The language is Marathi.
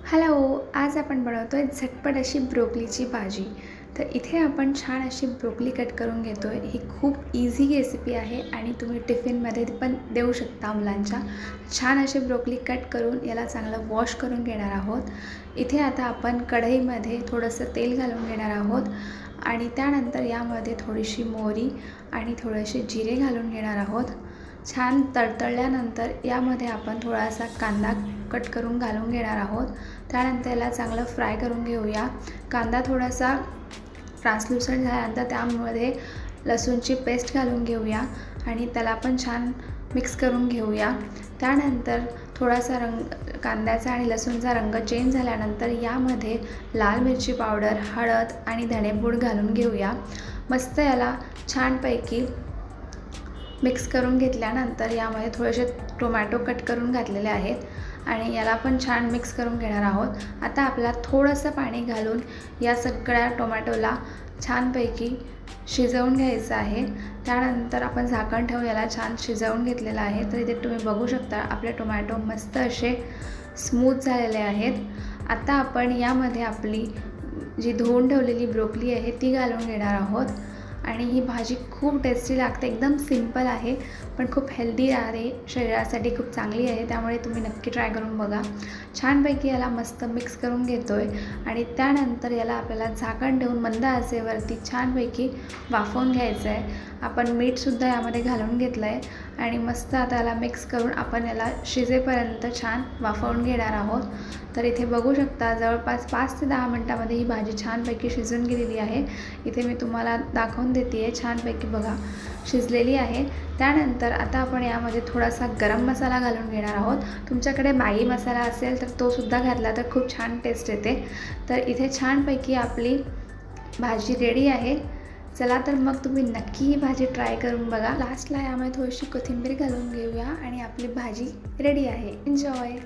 हॅलो, आज आपण बनवतोय झटपट अशी ब्रोकलीची भाजी. तर इथे आपण छान अशी ब्रोकली कट करून घेतोय. ही खूप इझी रेसिपी आहे आणि तुम्ही टिफिनमध्ये पण देऊ शकता मुलांच्या. छान अशी ब्रोकली कट करून याला चांगलं वॉश करून घेणार आहोत. इथे आता आपण कढईमध्ये थोडंसं तेल घालून घेणार आहोत आणि त्यानंतर यामध्ये थोडीशी मोहरी आणि थोडेसे जिरे घालून घेणार आहोत. छान तळतळल्यानंतर यामध्ये आपण थोडासा कांदा कट करून घालून घेणार आहोत. त्यानंतर याला चांगलं फ्राय करून घेऊया. कांदा थोडासा ट्रान्सल्युसंट झाल्यानंतर त्यामध्ये लसूणची पेस्ट घालून घेऊया आणि त्याला पण छान मिक्स करून घेऊया. त्यानंतर थोडासा कांद्याचा आणि लसूणचा रंग चेंज झाल्यानंतर यामध्ये लाल मिरची पावडर, हळद आणि धणेपूड घालून घेऊया. मस्त याला छानपैकी मिक्स करून घेतल्यानंतर यामध्ये थोडेसे टोमॅटो कट करून घातलेले आहेत आणि याला पण छान मिक्स करून घेणार आहोत. आता आपल्याला थोडंसं पाणी घालून या सगळ्या टोमॅटोला छानपैकी शिजवून घ्यायचं आहे. त्यानंतर आपण झाकण ठेवून याला छान शिजवून घेतलेलं आहे. तर इथे तुम्ही बघू शकता आपले टोमॅटो मस्त असे स्मूथ झालेले आहेत. आता आपण यामध्ये आपली जी धुवून ठेवलेली ब्रोकली आहे ती घालून घेणार आहोत आणि ही भाजी खूप टेस्टी लागते. एकदम सिंपल आहे पण खूप हेल्दी आहे, शरीरासाठी खूप चांगली आहे. त्यामुळे तुम्ही नक्की ट्राय करून बघा. छानपैकी याला मस्त मिक्स करून घेतो आहे आणि त्यानंतर याला आपल्याला झाकण ठेवून मंद आचेवरती छानपैकी वाफवून घ्यायचं आहे. आपण मीठसुद्धा यामध्ये घालून घेतलं आहे आणि मस्त आता याला मिक्स करून आपण याला शिजेपर्यंत छान वाफवून घेणार आहोत. तर इथे बघू शकता जवळपास 5 ते 10 मिनटामध्ये ही भाजी छानपैकी शिजून गेलेली आहे. इथे मी तुम्हाला दाखवून देते आहे. छानपैकी बघा शिजलेली आहे. त्यानंतर आता आपण यामध्ये थोडासा गरम मसाला घालून घेणार आहोत. तुमच्याकडे मॅगी मसाला असेल तर तो सुद्धा घातला तर खूप छान टेस्ट येते. तर इथे छानपैकी आपली भाजी रेडी आहे. चला तर मग तुम्ही नक्की ही भाजी ट्राय करून बघा. लास्टला यामध्ये थोडीशी कोथिंबीर घालून घेऊया आणि आपली भाजी रेडी आहे. एन्जॉय.